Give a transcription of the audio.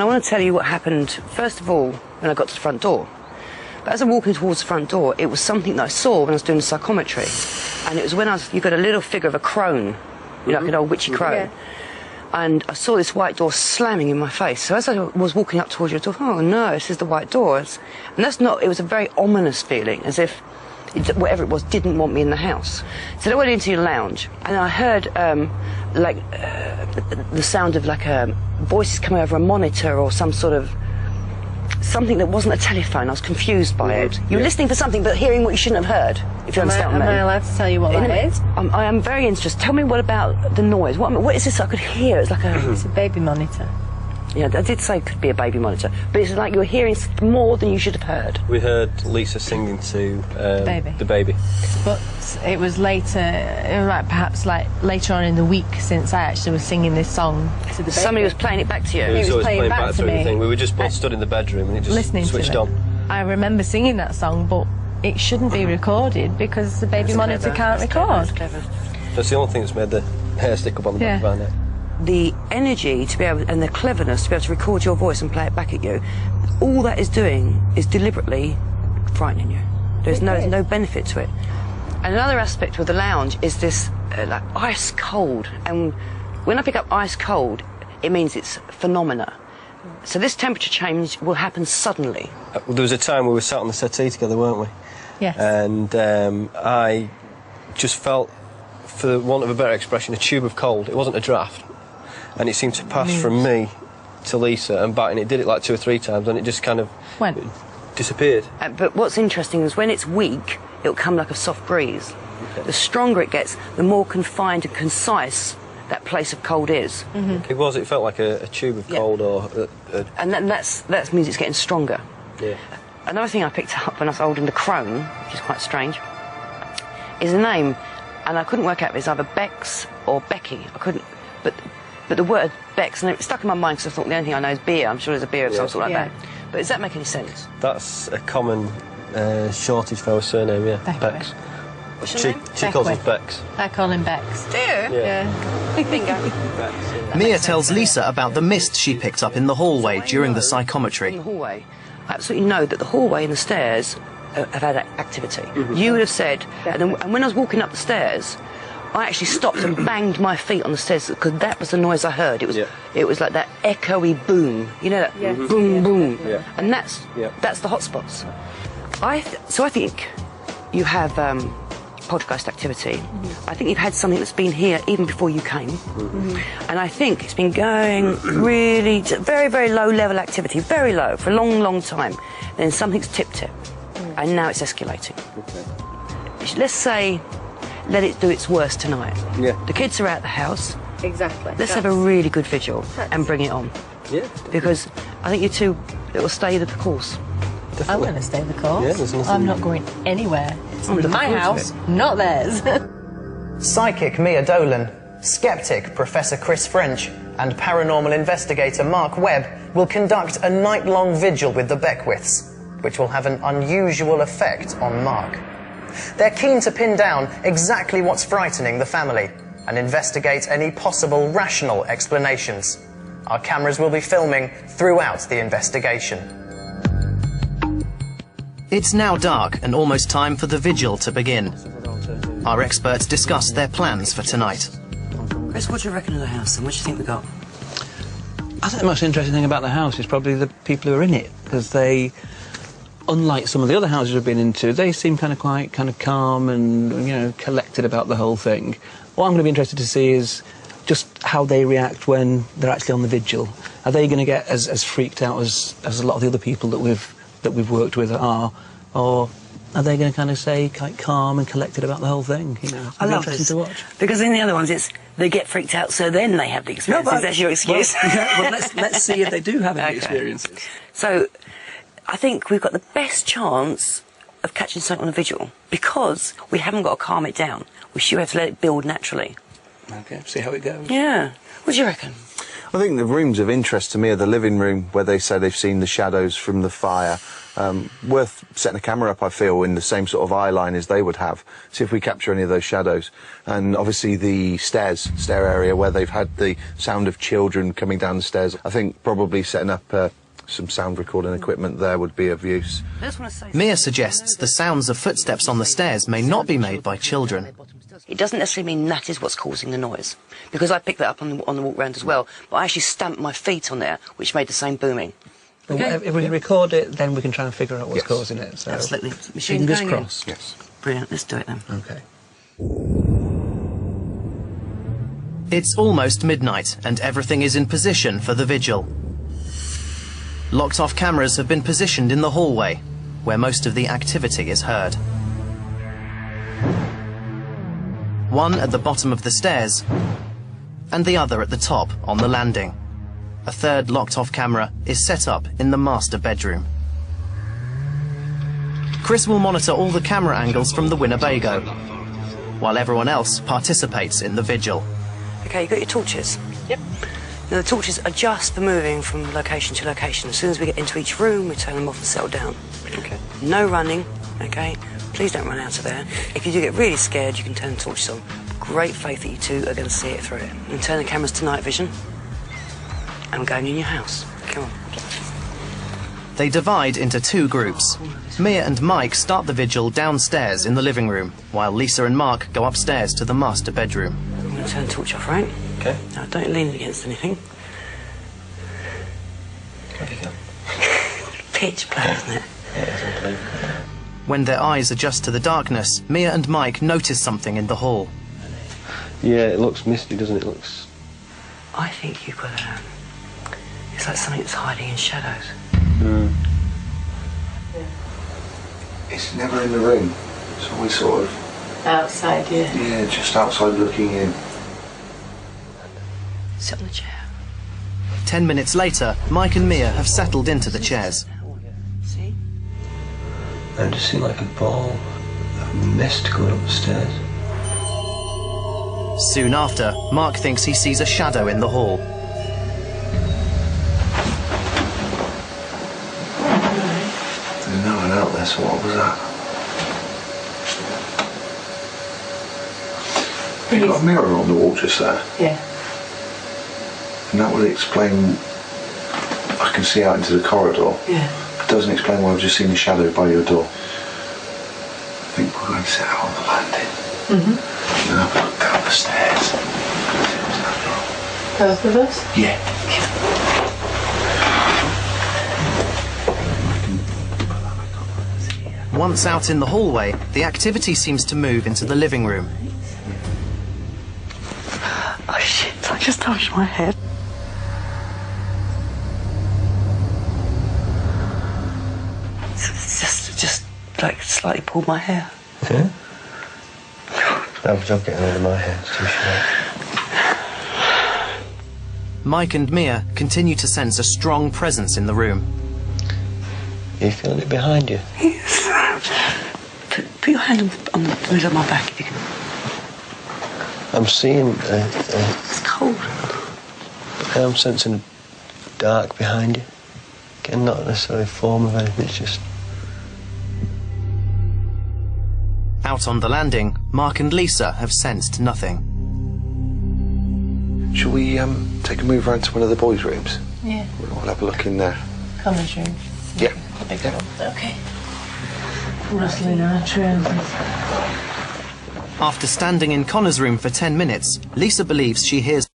I want to tell you what happened, first of all, when I got to the front door. But as I'm walking towards the front door, it was something that I saw when I was doing the psychometry. And it was when you got a little figure of a crone, you know, like an old witchy crone. Yeah. And I saw this white door slamming in my face. So as I was walking up towards you, I thought, oh no, this is the white door. And that's not, it was a very ominous feeling, as if whatever it was didn't want me in the house. So then I went into the lounge, and I heard the sound of like voices coming over a monitor or something that wasn't a telephone. I was confused by it. You were listening for something but hearing what you shouldn't have heard, if you understand what I mean. Am I allowed to tell you what that is? I am very interested. Tell me what about the noise. What is this I could hear? It's like It's a baby monitor. Yeah, I did say it could be a baby monitor, but it's like you were hearing more than you should have heard. We heard Lisa singing to the baby. But it was later, perhaps later on in the week, since I actually was singing this song to the baby. Somebody was playing it back to you. He was always playing back to me. We were just both stood in the bedroom and it just switched on. I remember singing that song, but it shouldn't be recorded because the baby monitor can't record. That's the only thing that's made the hair stick up on the back of our neck. The energy to be able, and the cleverness to be able to record your voice and play it back at you, all that is doing is deliberately frightening you. There's no benefit to it. And another aspect of the lounge is this like ice cold, and when I pick up ice cold, it means it's phenomena. So this temperature change will happen suddenly. There was a time we were sat on the settee together, weren't we? Yes. And I just felt, for want of a better expression, a tube of cold. It wasn't a draft. And it seemed to pass from me to Lisa and back, and it did it like 2 or 3 times, and it just kind of disappeared. But what's interesting is when it's weak, it'll come like a soft breeze. Okay. The stronger it gets, the more confined and concise that place of cold is. It was. It felt like a tube of cold, or and that means it's getting stronger. Yeah. Another thing I picked up when I was holding the crone, which is quite strange, is a name, and I couldn't work out if it's either Bex or Becky. I couldn't, but the word Bex, and it stuck in my mind because I thought the only thing I know is beer. I'm sure there's a beer of some sort like that. But does that make any sense? That's a common shortage for our surname, yeah. Bex. What's your name? She calls us Bex. I call him Bex. Do you? Yeah. Bingo. Bex, Mia tells Lisa about the mist she picked up in the hallway during the psychometry. In the hallway, I absolutely know that the hallway and the stairs have had activity. You would have said, and when I was walking up the stairs, I actually stopped and banged my feet on the stairs because that was the noise I heard. It was like that echoey boom, you know, that boom, boom. Yeah. And that's the hot spots. So I think you have poltergeist activity. I think you've had something that's been here even before you came. And I think it's been going really very, very low level activity, very low, for a long, long time. Then something's tipped it, and now it's escalating. Okay. Let's say, let it do its worst tonight. Yeah. The kids are out the house. Exactly. Let's have a really good vigil and bring it on. Yeah. Because I think you two, it will stay the course. I'm going to stay the course. Yeah, there's nothing. I'm not going anywhere. It's my house, not theirs. Psychic Mia Dolan, skeptic Professor Chris French, and paranormal investigator Mark Webb will conduct a night-long vigil with the Beckwiths, which will have an unusual effect on Mark. They're keen to pin down exactly what's frightening the family and investigate any possible rational explanations. Our cameras will be filming throughout the investigation. It's now dark and almost time for the vigil to begin. Our experts discuss their plans for tonight. Chris, what do you reckon of the house, and what do you think we got? I think the most interesting thing about the house is probably the people who are in it, because they, unlike some of the other houses we've been into, they seem quite calm and, you know, collected about the whole thing. What I'm going to be interested to see is just how they react when they're actually on the vigil. Are they going to get as freaked out as a lot of the other people that we've worked with are, or are they going to stay quite calm and collected about the whole thing? You know, I love this, to watch. Because in the other ones it's they get freaked out, so then they have the experiences. That's your excuse. Well, let's see if they do have any experiences. So, I think we've got the best chance of catching something on a vigil because we haven't got to calm it down. We should have to let it build naturally. Okay, see how it goes. Yeah. What do you reckon? I think the rooms of interest to me are the living room, where they say they've seen the shadows from the fire. Worth setting a camera up, I feel, in the same sort of eye line as they would have. See if we capture any of those shadows. And obviously the stair area where they've had the sound of children coming down the stairs. I think probably setting up some sound recording equipment there would be of use. Mia suggests the sounds of footsteps on the stairs may not be made by children. It doesn't necessarily mean that is what's causing the noise, because I picked that up on the walk round as well, but I actually stamped my feet on there, which made the same booming. Okay. If we record it, then we can try and figure out what's causing it. So. Absolutely. Fingers crossed. Yes. Brilliant, let's do it then. Okay. It's almost midnight and everything is in position for the vigil. Locked-off cameras have been positioned in the hallway, where most of the activity is heard. One at the bottom of the stairs, and the other at the top on the landing. A third locked-off camera is set up in the master bedroom. Chris will monitor all the camera angles from the Winnebago, while everyone else participates in the vigil. Okay, you got your torches? Yep. Now the torches are just for moving from location to location. As soon as we get into each room, we turn them off and settle down. Okay. No running, okay? Please don't run out of there. If you do get really scared, you can turn the torches on. Great faith that you two are going to see it through. You can turn the cameras to night vision. And I'm going in your house. Come on. They divide into two groups. Mia and Mike start the vigil downstairs in the living room, while Lisa and Mark go upstairs to the master bedroom. I'm going to turn the torch off, right? Okay. Now, don't lean against anything. Pitch black, isn't it? Yeah, When their eyes adjust to the darkness, Mia and Mike notice something in the hall. Yeah, it looks misty, doesn't it? I think you've got it's like something that's hiding in shadows. It's never in the room. It's always sort of... Outside, yeah. Yeah, just outside looking in. Sit on the chair. 10 minutes later, Mike and Mia have settled into the chairs. See? I just see like a ball of mist going up the stairs. Soon after, Mark thinks he sees a shadow in the hall. There's no one out there, so what was that? You've got a mirror on the wall just there. Yeah. And that would explain... I can see out into the corridor. Yeah. It doesn't explain why I've just seen a shadow by your door. I think we're going to sit out on the landing. And then I've looked down the stairs. Both of us? Yeah. Once out in the hallway, the activity seems to move into the living room. Oh shit, I just touched my head. It's just like slightly pulled my hair. Yeah? Have a job getting rid of my hair, it's too short. Mike and Mia continue to sense a strong presence in the room. Are you feeling it behind you? Yes. Put your hand on the middle of my back if you can. I'm seeing... It's cold. I'm sensing dark behind you. Getting not necessarily form of anything, it's just... Out on the landing, Mark and Lisa have sensed nothing. Shall we take a move around to one of the boys' rooms? Yeah. We'll have a look in there. Commons room. Yeah. The big one. Okay. Rustling our trousers. After standing in Connor's room for 10 minutes, Lisa believes she hears